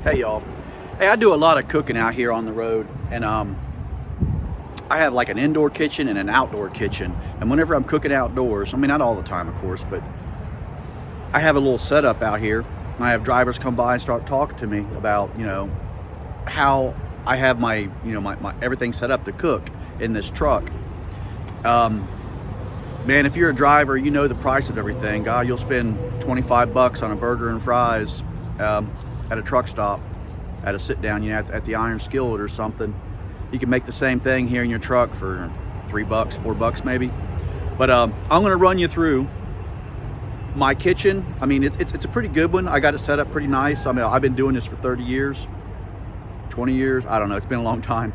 Hey y'all. Hey, I do a lot of cooking out here on the road, and I have like an indoor kitchen and an outdoor kitchen. And whenever I'm cooking outdoors, I mean not all the time of course, but I have a little setup out here. I have drivers come by and start talking to me about, how I have my everything set up to cook in this truck. Man, if you're a driver, you know the price of everything. God, you'll spend 25 bucks on a burger and fries at a truck stop, at a sit down, at the Iron Skillet or something. You can make the same thing here in your truck for 3 bucks, 4 bucks maybe. But I'm gonna run you through my kitchen. I mean, it's a pretty good one. I got it set up pretty nice. I mean, I've been doing this for 30 years, 20 years. I don't know, it's been a long time,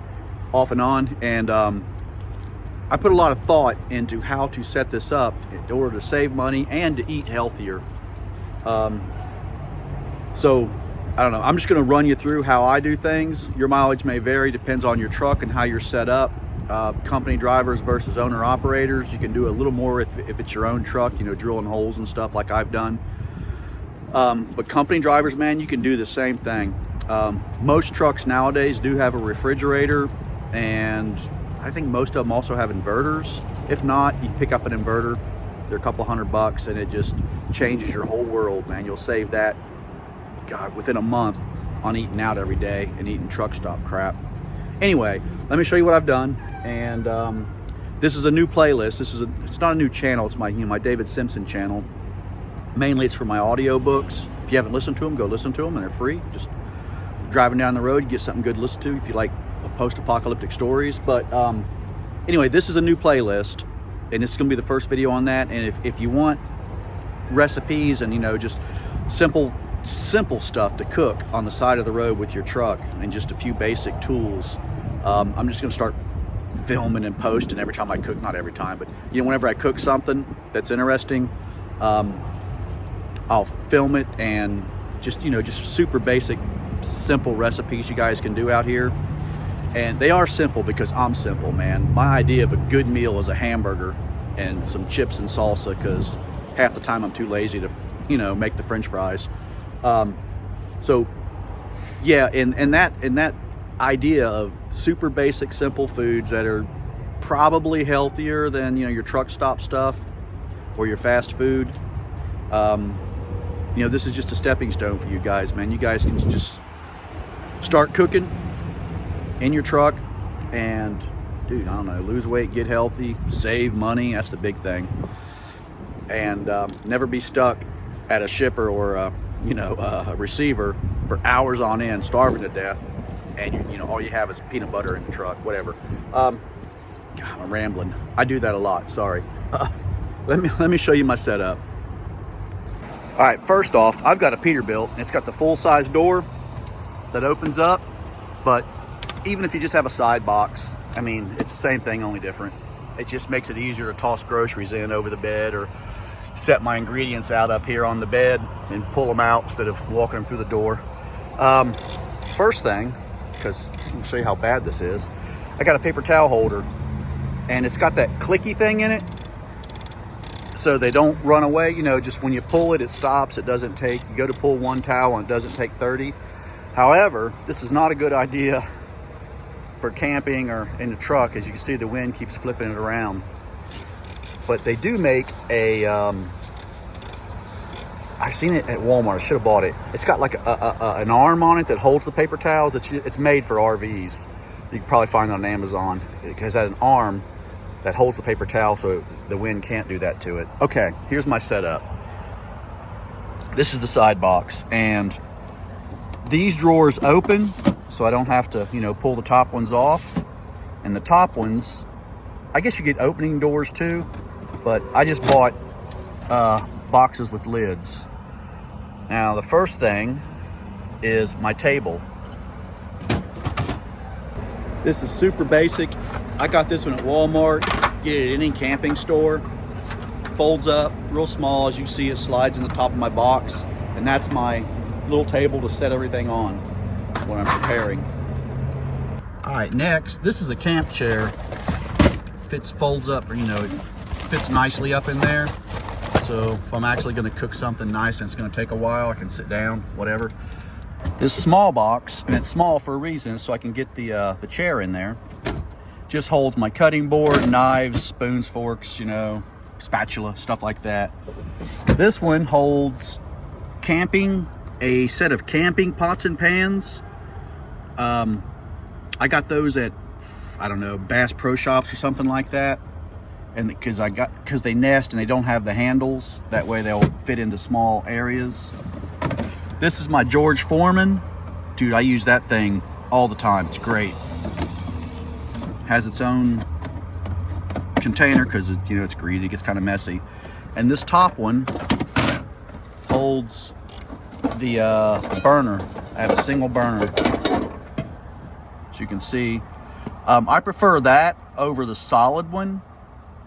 off and on. And I put a lot of thought into how to set this up in order to save money and to eat healthier. So I don't know, I'm just gonna run you through how I do things. Your mileage may vary, depends on your truck and how you're set up. Company drivers versus owner operators, you can do a little more if it's your own truck, drilling holes and stuff like I've done. But company drivers, man, you can do the same thing. Most trucks nowadays do have a refrigerator, and I think most of them also have inverters. If not, you pick up an inverter. They're a couple $100 and it just changes your whole world, man. You'll save that, God, within a month on eating out every day and eating truck stop crap. Anyway, let me show you what I've done. And this is a new playlist. It's not a new channel. It's my David Simpson channel. Mainly it's for my audio books. If you haven't listened to them, go listen to them, and they're free. Just driving down the road, you get something good to listen to if you like post-apocalyptic stories. But anyway, this is a new playlist, and this is gonna be the first video on that. And if you want recipes and just simple stuff to cook on the side of the road with your truck and just a few basic tools, I'm just gonna start filming and posting every time I cook. Not every time, but whenever I cook something that's interesting, I'll film it, and just super basic, simple recipes you guys can do out here. And they are simple because I'm simple, man. My idea of a good meal is a hamburger and some chips and salsa, because half the time I'm too lazy to make the French fries. So yeah, and that idea of super basic, simple foods that are probably healthier than your truck stop stuff or your fast food. This is just a stepping stone for you guys, man. You guys can just start cooking in your truck and, dude, I don't know, lose weight, get healthy, save money. That's the big thing. And never be stuck at a shipper or a receiver for hours on end, starving to death, and all you have is peanut butter in the truck, whatever. God, I'm rambling. I do that a lot, sorry. Let me show you my setup. All right, first off, I've got a Peterbilt, and it's got the full-size door that opens up, but even if you just have a side box, I mean, it's the same thing, only different. It just makes it easier to toss groceries in over the bed, or set my ingredients out up here on the bed and pull them out instead of walking them through the door. First thing, because I'm gonna show you how bad this is, I got a paper towel holder, and it's got that clicky thing in it so they don't run away. Just when you pull it, it stops. It doesn't take, you go to pull one towel and it doesn't take 30. However, this is not a good idea for camping or in the truck. As you can see, the wind keeps flipping it around. But they do make a, I've seen it at Walmart, I should have bought it. It's got like an arm on it that holds the paper towels. It's made for RVs. You can probably find it on Amazon. It has an arm that holds the paper towel so the wind can't do that to it. Okay, here's my setup. This is the side box, and these drawers open so I don't have to, pull the top ones off. And the top ones, I guess you get opening doors too, but I just bought boxes with lids. Now, the first thing is my table. This is super basic. I got this one at Walmart. Get it at any camping store. Folds up real small. As you see, it slides in the top of my box, and that's my little table to set everything on when I'm preparing. All right, next, this is a camp chair. Folds up, or it fits nicely up in there. So if I'm actually going to cook something nice and it's going to take a while, I can sit down, whatever. This small box, and it's small for a reason, so I can get the chair in there. Just holds my cutting board, knives, spoons, forks, you know, spatula, stuff like that. This one holds a set of camping pots and pans. I got those at, I don't know, Bass Pro Shops or something like that. And because they nest and they don't have the handles, that way they'll fit into small areas. This is my George Foreman. Dude, I use that thing all the time. It's great. Has its own container because you know it's greasy, it gets kind of messy. And this top one holds the burner. I have a single burner, as you can see. I prefer that over the solid one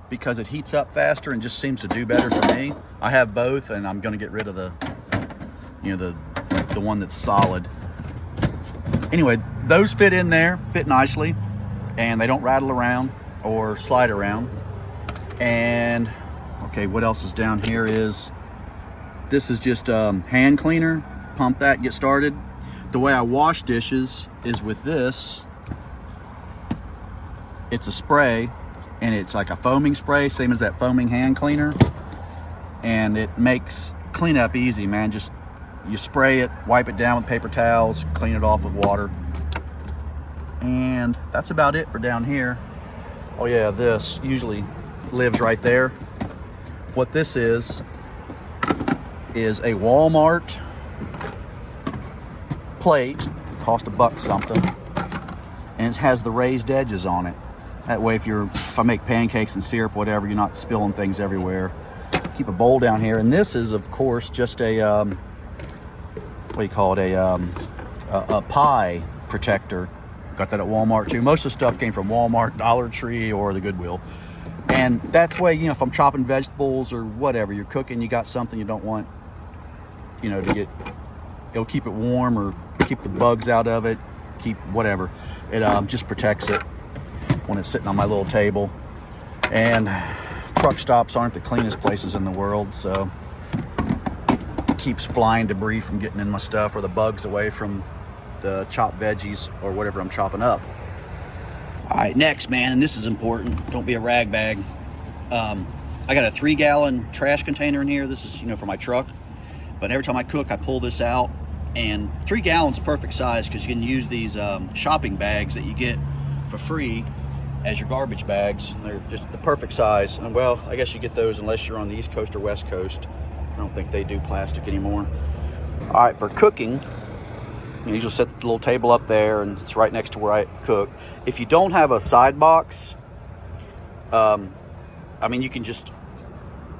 because it heats up faster and just seems to do better for me. I have both, and I'm going to get rid of the one that's solid. Anyway, those fit in there, fit nicely, and they don't rattle around or slide around. And okay, what else is down here is, this is just hand cleaner. Pump that, get started. The way I wash dishes is with this. It's a spray, and it's like a foaming spray, same as that foaming hand cleaner. And it makes cleanup easy, man. Just, you spray it, wipe it down with paper towels, clean it off with water. And that's about it for down here. Oh yeah, this usually lives right there. What this is a Walmart plate, cost $1 something, and it has the raised edges on it. That way if I make pancakes and syrup, whatever, you're not spilling things everywhere. Keep a bowl down here, and this is of course just a what do you call it, a pie protector. Got that at Walmart too. Most of the stuff came from Walmart, Dollar Tree, or the Goodwill. And that's way, you know, if I'm chopping vegetables or whatever, you're cooking, you got something you don't want, you know, to get, it'll keep it warm or keep the bugs out of it, keep whatever. It just protects it when it's sitting on my little table. And truck stops aren't the cleanest places in the world, so it keeps flying debris from getting in my stuff, or the bugs away from the chopped veggies or whatever I'm chopping up. All right, next, man, and this is important. Don't be a rag bag. I got a 3-gallon trash container in here. This is, you know, for my truck. But every time I cook, I pull this out, and 3 gallons is perfect size because you can use these shopping bags that you get for free as your garbage bags. And they're just the perfect size. And well, I guess you get those unless you're on the East Coast or West Coast. I don't think they do plastic anymore. All right, for cooking, you just set the little table up there, and it's right next to where I cook. If you don't have a side box, I mean, you can just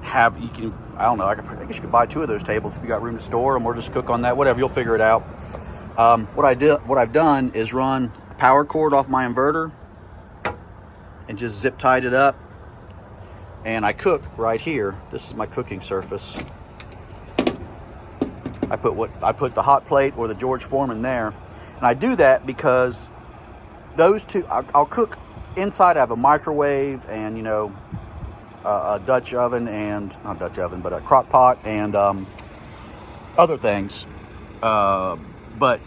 have, I don't know, I guess you could buy 2 of those tables if you got room to store them, or just cook on that, whatever, you'll figure it out. What I've done is run a power cord off my inverter and just zip tied it up, and I cook right here. This is my cooking surface. I put the hot plate or the George Foreman there, and I do that because those two, I'll cook inside. I have a microwave and, you know, a Dutch oven, and not Dutch oven, but a crock pot and other things. But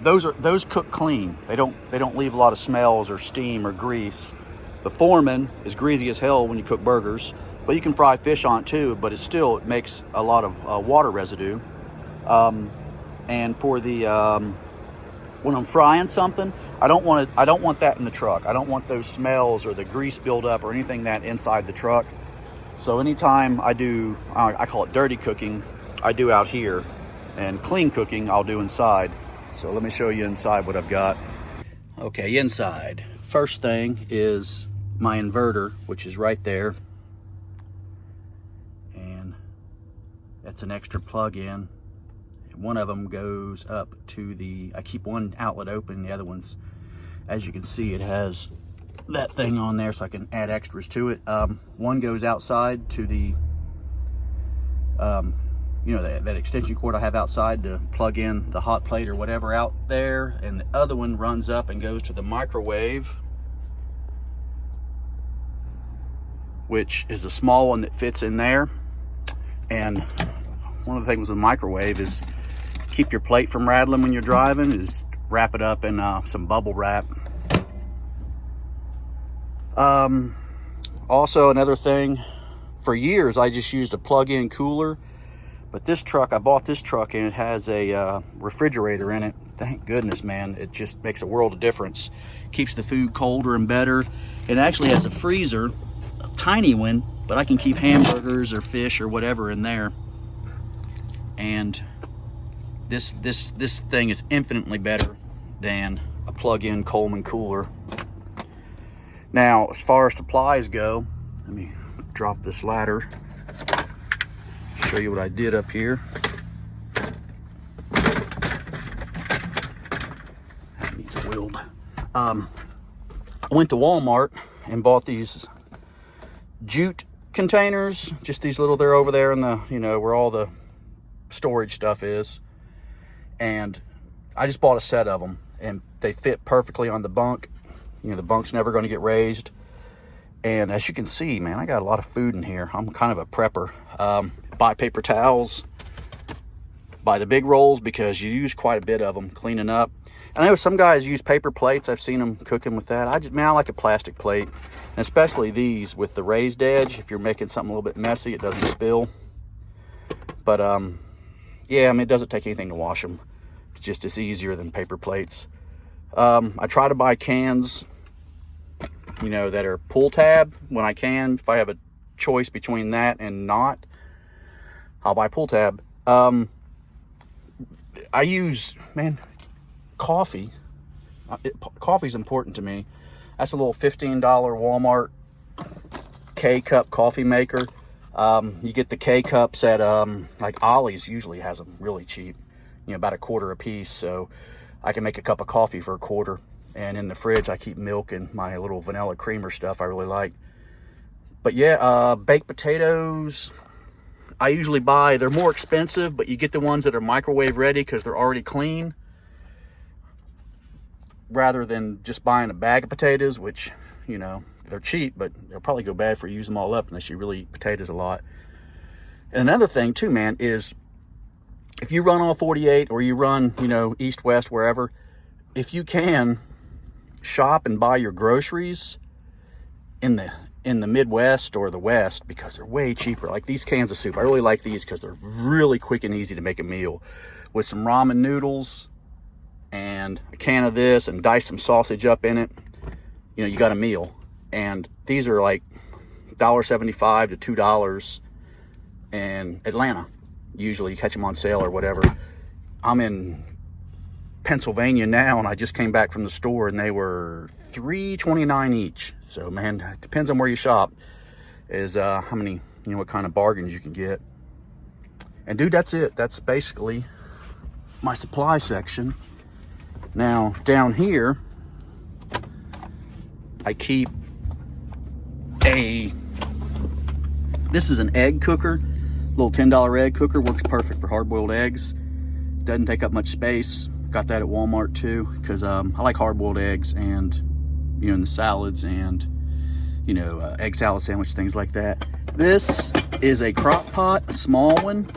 those cook clean. They don't leave a lot of smells or steam or grease. The Foreman is greasy as hell when you cook burgers, but you can fry fish on it too. But it makes a lot of water residue. And for the when I'm frying something, I don't want that in the truck. I don't want those smells or the grease buildup or anything that inside the truck. So anytime I do, I call it dirty cooking, I do out here, and clean cooking I'll do inside. So let me show you inside what I've got. Okay, inside. First thing is my inverter, which is right there. And that's an extra plug-in. One of them goes up to I keep one outlet open, the other one's, as you can see, it has that thing on there so I can add extras to it. One goes outside to the, you know, that extension cord I have outside to plug in the hot plate or whatever out there, and the other one runs up and goes to the microwave, which is a small one that fits in there. And one of the things with the microwave is keep your plate from rattling when you're driving is wrap it up in some bubble wrap. Also, another thing, for years I just used a plug-in cooler, but this truck, I bought this truck and it has a refrigerator in it. Thank goodness, man. It just makes a world of difference. Keeps the food colder and better. It actually has a freezer, a tiny one, but I can keep hamburgers or fish or whatever in there. And this thing is infinitely better than a plug-in Coleman cooler. Now, as far as supplies go, let me drop this ladder, show you what I did up here. That needs a weld. I went to Walmart and bought these jute containers, just these little, they're over there in the, you know, where all the storage stuff is. And I just bought a set of them, and they fit perfectly on the bunk. You know, the bunk's never going to get raised. And as you can see, man, I got a lot of food in here. I'm kind of a prepper. Buy paper towels, buy the big rolls because you use quite a bit of them cleaning up. And I know some guys use paper plates. I've seen them cooking with that. I like a plastic plate, and especially these with the raised edge. If you're making something a little bit messy, it doesn't spill. But yeah, I mean, it doesn't take anything to wash them. It's easier than paper plates. I try to buy cans, you know, that are pull tab when I can. If I have a choice between that and not, I'll buy pull tab. I use, man, coffee. Coffee's important to me. That's a little $15 Walmart K-cup coffee maker. You get the K-cups at, like Ollie's usually has them really cheap, you know, about $1 a piece. So I can make a cup of coffee for $1. And in the fridge, I keep milk and my little vanilla creamer stuff I really like. But yeah, baked potatoes, I usually buy, they're more expensive, but you get the ones that are microwave ready because they're already clean, rather than just buying a bag of potatoes, which, you know, they're cheap, but they'll probably go bad for you use them all up unless you really eat potatoes a lot. And another thing too, man, is if you run all 48 or you run, you know, east, west, wherever, if you can shop and buy your groceries in the Midwest or the West, because they're way cheaper. Like these cans of soup, I really like these because they're really quick and easy to make a meal. With some ramen noodles and a can of this and dice some sausage up in it, you know, you got a meal. And these are like $1.75 to $2 in Atlanta. Usually you catch them on sale or whatever. I'm in Pennsylvania now, and I just came back from the store and they were $3.29 each. So man, it depends on where you shop, is how many, you know, what kind of bargains you can get. And dude, that's it. That's basically my supply section. Now down here I keep this is an egg cooker, little $10 egg cooker, works perfect for hard-boiled eggs, doesn't take up much space. Got that at Walmart too, because I like hard-boiled eggs, and you know, in the salads, and you know, egg salad sandwich, things like that. This is a crock pot, a small one,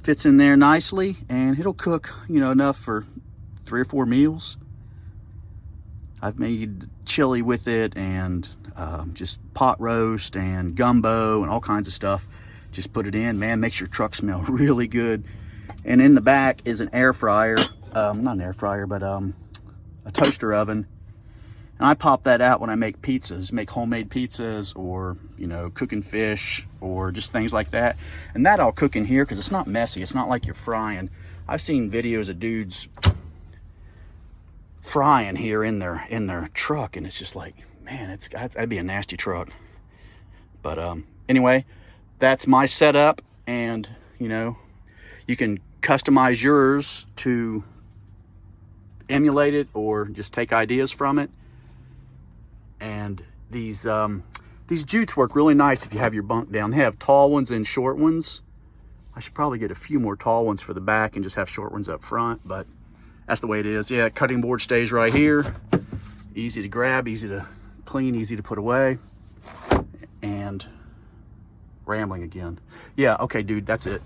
fits in there nicely, and it'll cook, you know, enough for 3 or 4 meals. I've made chili with it, and just pot roast and gumbo and all kinds of stuff. Just put it in, man, makes your truck smell really good. And in the back is an air fryer, not an air fryer, but a toaster oven. And I pop that out when I make pizzas, make homemade pizzas, or, you know, cooking fish, or just things like that. And that I'll cook in here because it's not messy. It's not like you're frying. I've seen videos of dudes frying here in their truck, and it's just like, man, that'd be a nasty truck. But anyway, that's my setup, and you know, you can customize yours to emulate it or just take ideas from it. And these jutes work really nice if you have your bunk down. They have tall ones and short ones. I should probably get a few more tall ones for the back and just have short ones up front, but that's the way it is. Yeah, cutting board stays right here. Easy to grab, easy to clean, easy to put away. And rambling again. Yeah, okay, dude, that's it.